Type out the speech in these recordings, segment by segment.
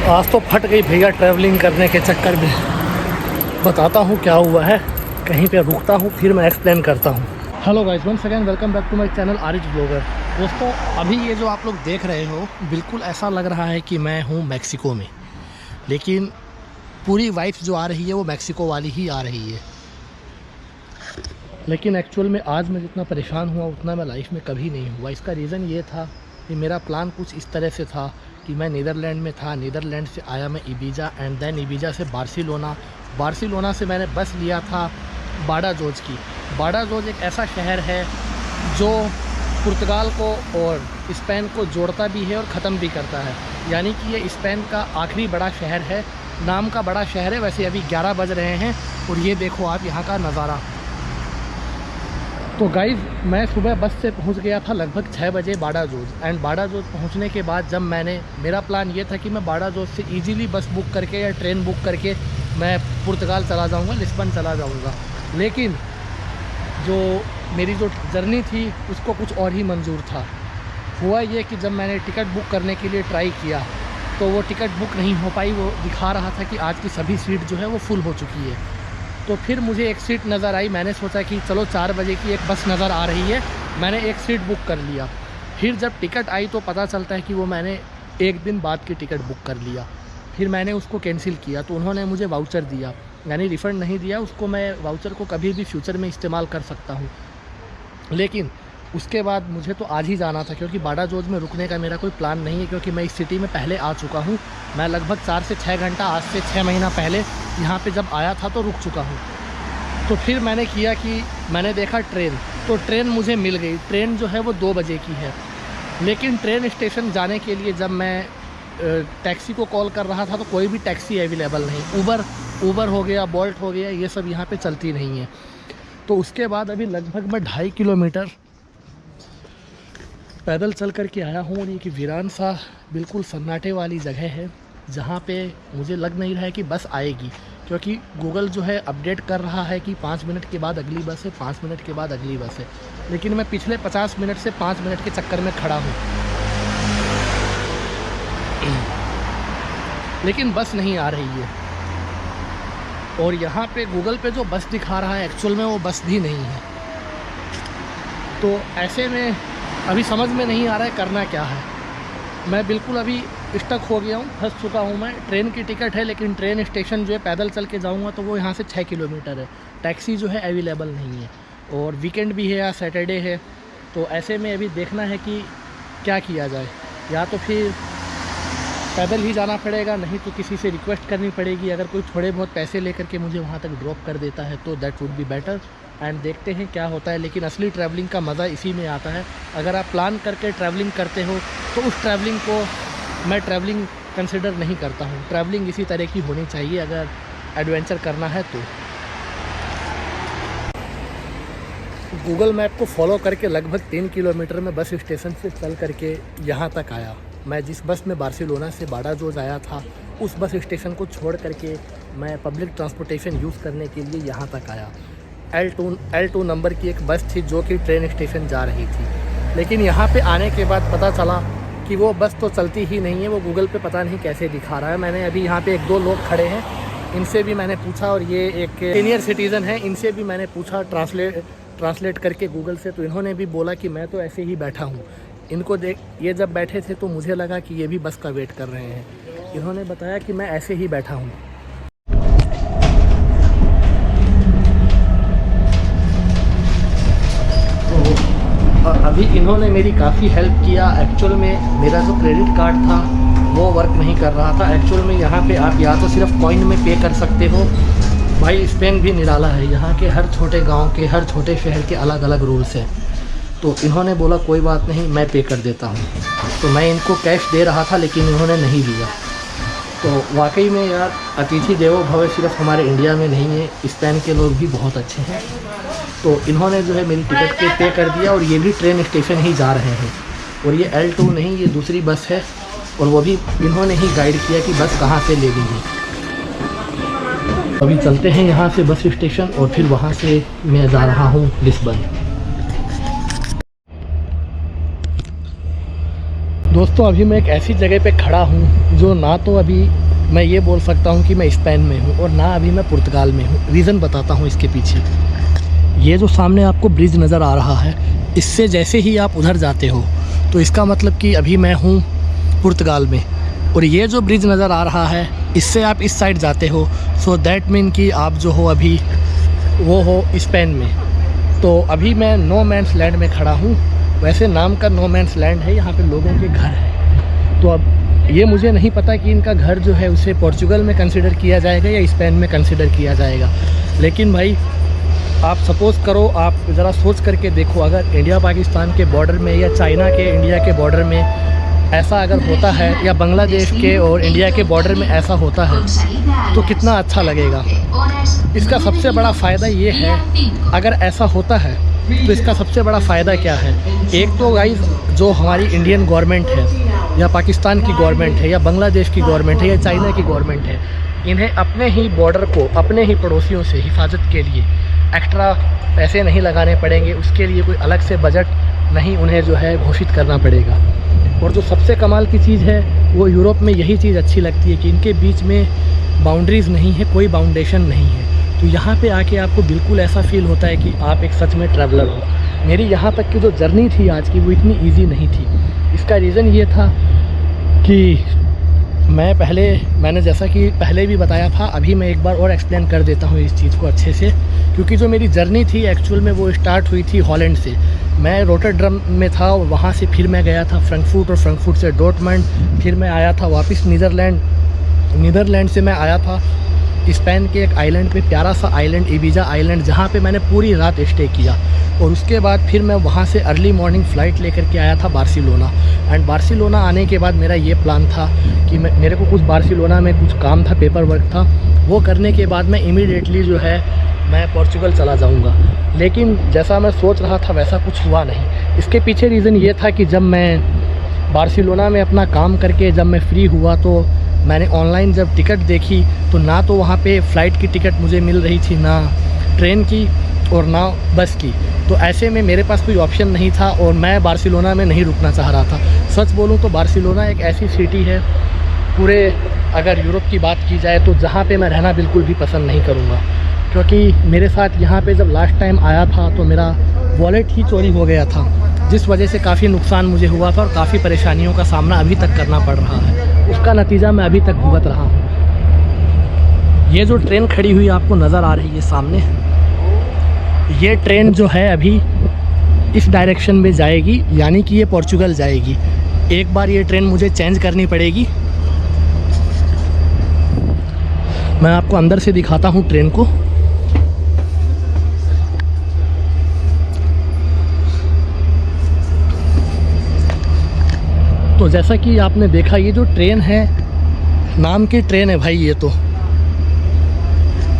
आज तो फट गई भैया ट्रैवलिंग करने के चक्कर में। बताता हूँ क्या हुआ है, कहीं पे रुकता हूँ फिर मैं एक्सप्लेन करता हूँ। Hello guys, once again welcome back to my channel Ariz blogger. दोस्तों, अभी ये जो आप लोग देख रहे हो बिल्कुल ऐसा लग रहा है कि मैं हूँ मैक्सिको में, लेकिन पूरी वाइब्स जो आ रही है वो मैक्सिको वाली ही आ रही है। लेकिन एक्चुअल में आज मैं जितना परेशान हुआ उतना मैं लाइफ में कभी नहीं हुआ। इसका रीज़न ये था कि मेरा प्लान कुछ इस तरह से था कि मैं नीदरलैंड में था, नीदरलैंड से आया मैं इबीजा एंड देन इबीजा से बार्सिलोना से मैंने बस लिया था बाडाजोज की। बाडाजोज एक ऐसा शहर है जो पुर्तगाल को और स्पेन को जोड़ता भी है और ख़त्म भी करता है, यानी कि ये स्पेन का आखिरी बड़ा शहर है, नाम का बड़ा शहर है। वैसे अभी 11 बज रहे हैं और ये देखो आप यहाँ का नज़ारा। तो गाइज़, मैं सुबह बस से पहुँच गया था लगभग 6 बजे बाडाजोज एंड बाडाजोज पहुँचने के बाद जब मेरा प्लान ये था कि मैं बाडाजोज से इजीली बस बुक करके या ट्रेन बुक करके मैं पुर्तगाल चला जाऊँगा, लिस्बन चला जाऊँगा। लेकिन जो मेरी जो जर्नी थी उसको कुछ और ही मंजूर था। हुआ ये कि जब मैंने टिकट बुक करने के लिए ट्राई किया तो वो टिकट बुक नहीं हो पाई। वो दिखा रहा था कि आज की सभी सीट जो है वो फुल हो चुकी है। तो फिर मुझे एक सीट नज़र आई। मैंने सोचा कि चलो 4 बजे की एक बस नज़र आ रही है, मैंने एक सीट बुक कर लिया। फिर जब टिकट आई तो पता चलता है कि वो मैंने एक दिन बाद की टिकट बुक कर लिया। फिर मैंने उसको कैंसिल किया तो उन्होंने मुझे वाउचर दिया, यानी रिफ़ंड नहीं दिया। उसको मैं वाउचर को कभी भी फ्यूचर में इस्तेमाल कर सकता हूँ। लेकिन उसके बाद मुझे तो आज ही जाना था, क्योंकि बाडाजोज में रुकने का मेरा कोई प्लान नहीं है, क्योंकि मैं इस सिटी में पहले आ चुका हूँ। मैं लगभग 4 से 6 घंटा आज से 6 महीना पहले यहाँ पे जब आया था तो रुक चुका हूँ। तो फिर मैंने किया कि मैंने देखा ट्रेन, तो ट्रेन मुझे मिल गई। ट्रेन जो है वो 2 बजे की है, लेकिन ट्रेन स्टेशन जाने के लिए जब मैं टैक्सी को कॉल कर रहा था तो कोई भी टैक्सी अवेलेबल नहीं। ऊबर हो गया, बोल्ट हो गया, ये सब यहाँ पे चलती नहीं है। तो उसके बाद अभी लगभग मैं 2.5 किलोमीटर पैदल चल कर के आया हूँ। और ये कि वीरान सा बिल्कुल सन्नाटे वाली जगह है जहाँ पे मुझे लग नहीं रहा है कि बस आएगी, क्योंकि गूगल जो है अपडेट कर रहा है कि 5 मिनट के बाद अगली बस है, 5 मिनट के बाद अगली बस है। लेकिन मैं पिछले 50 मिनट से 5 मिनट के चक्कर में खड़ा हूँ, लेकिन बस नहीं आ रही है। और यहाँ पे गूगल पे जो बस दिखा रहा है एक्चुअल में वो बस भी नहीं है। तो ऐसे में अभी समझ में नहीं आ रहा है करना क्या है। मैं बिल्कुल अभी स्टक हो गया हूँ, फंस चुका हूँ मैं। ट्रेन की टिकट है, लेकिन ट्रेन स्टेशन जो है पैदल चल के जाऊँगा तो वो यहाँ से 6 किलोमीटर है। टैक्सी जो है अवेलेबल नहीं है और वीकेंड भी है या सैटरडे है। तो ऐसे में अभी देखना है कि क्या किया जाए। या तो फिर पैदल ही जाना पड़ेगा, नहीं तो किसी से रिक्वेस्ट करनी पड़ेगी। अगर कोई थोड़े बहुत पैसे लेकर के मुझे वहाँ तक ड्रॉप कर देता है तो that would be better. And देखते हैं क्या होता है। लेकिन असली ट्रैवलिंग का मज़ा इसी में आता है। अगर आप प्लान करके ट्रैवलिंग करते हो तो उस ट्रैवलिंग को मैं ट्रैवलिंग कंसिडर नहीं करता हूँ। ट्रैवलिंग इसी तरह की होनी चाहिए अगर एडवेंचर करना है तो। गूगल मैप को फॉलो करके लगभग 3 किलोमीटर में बस स्टेशन से चल करके यहाँ तक आया। मैं जिस बस में बार्सिलोना से बाडाजोज आया था उस बस स्टेशन को छोड़ करके मैं पब्लिक ट्रांसपोर्टेशन यूज़ करने के लिए यहाँ तक आया। L2 नंबर की एक बस थी जो कि ट्रेन स्टेशन जा रही थी, लेकिन यहाँ पे आने के बाद पता चला कि वो बस तो चलती ही नहीं है। वो गूगल पे पता नहीं कैसे दिखा रहा है। मैंने अभी यहाँ पे 1-2 लोग खड़े हैं, इनसे भी मैंने पूछा, और ये एक सीनियर सिटीज़न है, इनसे भी मैंने पूछा ट्रांसलेट करके गूगल से। तो इन्होंने भी बोला कि मैं तो ऐसे ही बैठा हूँ। इनको देख, ये जब बैठे थे तो मुझे लगा कि ये भी बस का वेट कर रहे हैं। इन्होंने बताया कि मैं ऐसे ही बैठा हूँ। तो अभी इन्होंने मेरी काफ़ी हेल्प किया। एक्चुअल में मेरा जो क्रेडिट कार्ड था वो वर्क नहीं कर रहा था। एक्चुअल में यहाँ पे आप या तो सिर्फ कॉइन में पे कर सकते हो। भाई, स्पेन भी निराला है, यहाँ के हर छोटे गांव के, हर छोटे शहर के अलग अलग रूल्स हैं। तो इन्होंने बोला कोई बात नहीं, मैं पे कर देता हूँ। तो मैं इनको कैश दे रहा था लेकिन इन्होंने नहीं दिया। तो वाकई में यार, अतिथि देवो भव सिर्फ हमारे इंडिया में नहीं है, स्पेन के लोग भी बहुत अच्छे हैं। तो इन्होंने जो है मेरी टिकट पे कर दिया और ये भी ट्रेन स्टेशन ही जा रहे हैं। और ये L2 नहीं, ये दूसरी बस है, और वो भी इन्होंने ही गाइड किया कि बस कहाँ से लेनी है। अभी चलते हैं यहाँ से बस स्टेशन और फिर वहाँ से मैं जा रहा हूँ लिस्बन। दोस्तों अभी मैं एक ऐसी जगह पे खड़ा हूँ जो ना तो अभी मैं ये बोल सकता हूँ कि मैं स्पेन में हूँ और ना अभी मैं पुर्तगाल में हूँ। रीज़न बताता हूँ इसके पीछे। ये जो सामने आपको ब्रिज नज़र आ रहा है, इससे जैसे ही आप उधर जाते हो तो इसका मतलब कि अभी मैं हूँ पुर्तगाल में। और ये जो ब्रिज नज़र आ रहा है, इससे आप इस साइड जाते हो, सो दैट मीन कि आप जो हो अभी वो हो स्पेन में। तो अभी मैं नो मैंस लैंड में खड़ा हूँ। वैसे नाम का नो मैंस लैंड है, यहाँ पे लोगों के घर है। तो अब ये मुझे नहीं पता कि इनका घर जो है उसे पोर्चुगल में कंसिडर किया जाएगा या स्पेन में कंसिडर किया जाएगा। लेकिन भाई आप सपोज़ करो, आप ज़रा सोच करके देखो, अगर इंडिया पाकिस्तान के बॉर्डर में या चाइना के इंडिया के बॉर्डर में ऐसा अगर होता है, या बांग्लादेश के और इंडिया के बॉर्डर में ऐसा होता है, तो कितना अच्छा लगेगा। इसका सबसे बड़ा फ़ायदा ये है, अगर ऐसा होता है तो इसका सबसे बड़ा फ़ायदा क्या है। एक तो गाइस जो हमारी इंडियन गवर्नमेंट है या पाकिस्तान की गवर्नमेंट है या बांग्लादेश की गवर्नमेंट है या चाइना की गवर्नमेंट है, इन्हें अपने ही बॉर्डर को अपने ही पड़ोसियों से हिफाजत के लिए एक्स्ट्रा पैसे नहीं लगाने पड़ेंगे। उसके लिए कोई अलग से बजट नहीं उन्हें जो है घोषित करना पड़ेगा। और जो सबसे कमाल की चीज़ है वो यूरोप में यही चीज़ अच्छी लगती है कि इनके बीच में बाउंड्रीज़ नहीं है, कोई बाउंडेशन नहीं है। तो यहाँ पे आके आपको बिल्कुल ऐसा फील होता है कि आप एक सच में ट्रैवलर हो। मेरी यहाँ तक की जो जर्नी थी आज की, वो इतनी इजी नहीं थी। इसका रीज़न ये था कि मैंने जैसा कि पहले भी बताया था, अभी मैं एक बार और एक्सप्लेन कर देता हूँ इस चीज़ को अच्छे से। क्योंकि जो मेरी जर्नी थी एक्चुअल में वो स्टार्ट हुई थी हॉलैंड से। मैं रोटरडम में था और वहाँ से फिर मैं गया था फ्रैंकफर्ट और फ्रैंकफर्ट से डॉर्टमंड, फिर मैं आया था वापस नीदरलैंड से मैं आया था स्पेन के एक आइलैंड पे, प्यारा सा आइलैंड इबिजा आइलैंड, जहाँ पे मैंने पूरी रात स्टे किया। और उसके बाद फिर मैं वहाँ से अर्ली मॉर्निंग फ़्लाइट लेकर के आया था बार्सिलोना। एंड बार्सिलोना आने के बाद मेरा ये प्लान था कि मेरे को कुछ बार्सिलोना में कुछ काम था, पेपर वर्क था, वो करने के बाद मैं इमीडिएटली जो है मैं पोर्चुगल चला जाऊँगा। लेकिन जैसा मैं सोच रहा था वैसा कुछ हुआ नहीं। इसके पीछे रीज़न ये था कि जब मैं बार्सिलोना में अपना काम करके जब मैं फ्री हुआ तो मैंने ऑनलाइन जब टिकट देखी तो ना तो वहाँ पे फ़्लाइट की टिकट मुझे मिल रही थी, ना ट्रेन की और ना बस की। तो ऐसे में मेरे पास कोई ऑप्शन नहीं था और मैं बार्सिलोना में नहीं रुकना चाह रहा था। सच बोलूँ तो बार्सिलोना एक ऐसी सिटी है पूरे अगर यूरोप की बात की जाए तो जहाँ पे मैं रहना बिल्कुल भी पसंद नहीं करूँगा। क्योंकि मेरे साथ यहाँ पे जब लास्ट टाइम आया था तो मेरा वॉलेट ही चोरी हो गया था, जिस वजह से काफ़ी नुकसान मुझे हुआ था और काफ़ी परेशानियों का सामना अभी तक करना पड़ रहा है। उसका नतीजा मैं अभी तक भुगत रहा हूँ। ये जो ट्रेन खड़ी हुई आपको नज़र आ रही है सामने, ये ट्रेन जो है अभी इस डायरेक्शन में जाएगी, यानी कि ये पोर्चुगल जाएगी। एक बार ये ट्रेन मुझे चेंज करनी पड़ेगी। मैं आपको अंदर से दिखाता हूँ ट्रेन को। तो जैसा कि आपने देखा, ये जो ट्रेन है नाम की ट्रेन है भाई, ये तो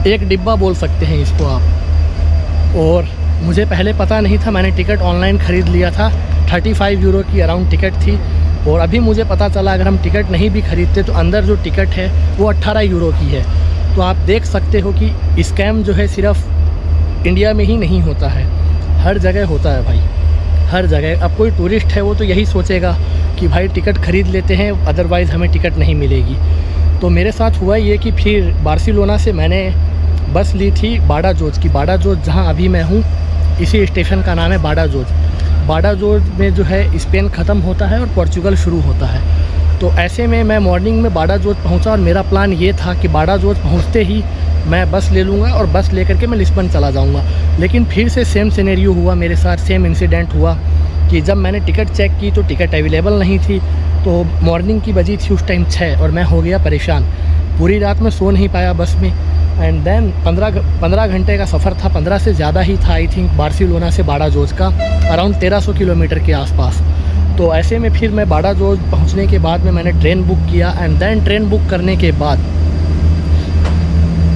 एक डिब्बा बोल सकते हैं इसको आप। और मुझे पहले पता नहीं था, मैंने टिकट ऑनलाइन ख़रीद लिया था, 35 यूरो की अराउंड टिकट थी। और अभी मुझे पता चला अगर हम टिकट नहीं भी ख़रीदते तो अंदर जो टिकट है वो 18 यूरो की है। तो आप देख सकते हो कि स्कैम जो है सिर्फ इंडिया में ही नहीं होता है, हर जगह होता है भाई, हर जगह। अब कोई टूरिस्ट है वो तो यही सोचेगा कि भाई टिकट ख़रीद लेते हैं, अदरवाइज़ हमें टिकट नहीं मिलेगी। तो मेरे साथ हुआ ये कि फिर बार्सिलोना से मैंने बस ली थी बाडाजोज की। बाडाजोज जहाँ अभी मैं हूँ, इसी स्टेशन का नाम है बाडाजोज। बाडाजोज में जो है स्पेन ख़त्म होता है और पोर्चुगल शुरू होता है। तो ऐसे में मैं मॉर्निंग में बाडाजोज पहुँचा और मेरा प्लान ये था कि बाडाजोज पहुँचते ही मैं बस ले लूँगा और बस लेकर के मैं लिस्बन चला जाऊँगा। लेकिन फिर से सेम सिनेरियो हुआ मेरे साथ, सेम इंसिडेंट हुआ कि जब मैंने टिकट चेक की तो टिकट अवेलेबल नहीं थी। तो मॉर्निंग की बजी थी उस टाइम 6 और मैं हो गया परेशान। पूरी रात में सो नहीं पाया बस में। एंड देन 15 घंटे का सफ़र था, 15 से ज़्यादा ही था आई थिंक, बार्सिलोना से बाडाजोज का अराउंड 1300 किलोमीटर के आसपास। तो ऐसे में फिर मैं बाडाजोज पहुंचने के बाद में मैंने ट्रेन बुक किया। एंड देन ट्रेन बुक करने के बाद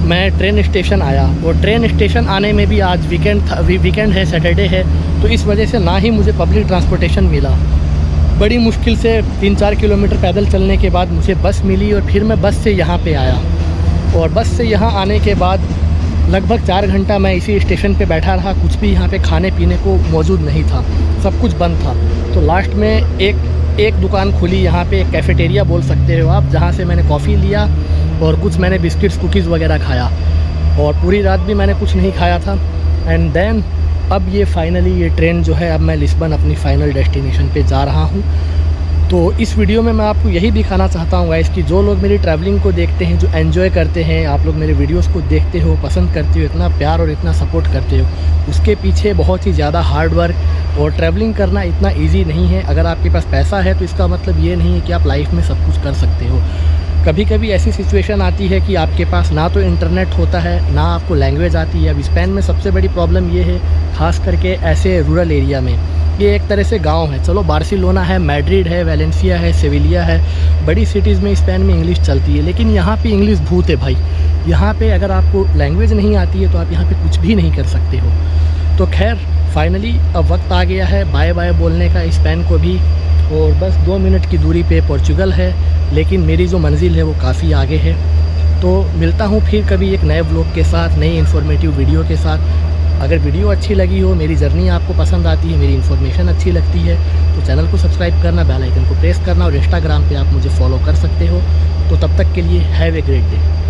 मैं ट्रेन स्टेशन आया। और ट्रेन स्टेशन आने में भी आज वीकेंड है, सैटरडे है, तो इस वजह से ना ही मुझे पब्लिक ट्रांसपोर्टेशन मिला। बड़ी मुश्किल से 3-4 किलोमीटर पैदल चलने के बाद मुझे बस मिली और फिर मैं बस से यहाँ पे आया। और बस से यहाँ आने के बाद लगभग 4 घंटा मैं इसी स्टेशन पे बैठा रहा। कुछ भी यहाँ पे खाने पीने को मौजूद नहीं था, सब कुछ बंद था। तो लास्ट में एक एक दुकान खुली यहाँ पे, एक कैफेटेरिया बोल सकते हो आप, जहाँ से मैंने कॉफ़ी लिया और कुछ मैंने बिस्किट्स कुकीज़ वगैरह खाया, और पूरी रात भी मैंने कुछ नहीं खाया था। एंड देन अब ये फाइनली ये ट्रेन जो है, अब मैं लिस्बन अपनी फ़ाइनल डेस्टिनेशन पे जा रहा हूँ। तो इस वीडियो में मैं आपको यही दिखाना चाहता हूँ गाइस कि जो लोग मेरी ट्रैवलिंग को देखते हैं, जो एन्जॉय करते हैं, आप लोग मेरे वीडियोस को देखते हो, पसंद करते हो, इतना प्यार और इतना सपोर्ट करते हो, उसके पीछे बहुत ही ज़्यादा हार्ड वर्क, और ट्रैवलिंग करना इतना ईजी नहीं है। अगर आपके पास पैसा है तो इसका मतलब ये नहीं है कि आप लाइफ में सब कुछ कर सकते हो। कभी कभी ऐसी सिचुएशन आती है कि आपके पास ना तो इंटरनेट होता है, ना आपको लैंग्वेज आती है। अब स्पेन में सबसे बड़ी प्रॉब्लम ये है, ख़ास करके ऐसे रूरल एरिया में, ये एक तरह से गांव है। चलो बार्सिलोना है, मैड्रिड है, वेलेंसिया है, सेविलिया है, बड़ी सिटीज़ में स्पेन में इंग्लिश चलती है, लेकिन यहाँ पे इंग्लिश भूत है भाई। यहाँ पे अगर आपको लैंग्वेज नहीं आती है तो आप यहाँ पे कुछ भी नहीं कर सकते हो। तो खैर फाइनली अब वक्त आ गया है बाय बाय बोलने का स्पेन को भी, और बस 2 मिनट की दूरी पे पोर्चुगल है, लेकिन मेरी जो मंजिल है वो काफ़ी आगे है। तो मिलता हूँ फिर कभी एक नए व्लॉग के साथ, नई इन्फॉर्मेटिव वीडियो के साथ। अगर वीडियो अच्छी लगी हो, मेरी जर्नी आपको पसंद आती है, मेरी इन्फॉर्मेशन अच्छी लगती है, तो चैनल को सब्सक्राइब करना, बेल आइकन को प्रेस करना, और इंस्टाग्राम पे आप मुझे फॉलो कर सकते हो। तो तब तक के लिए हैव ए ग्रेट डे।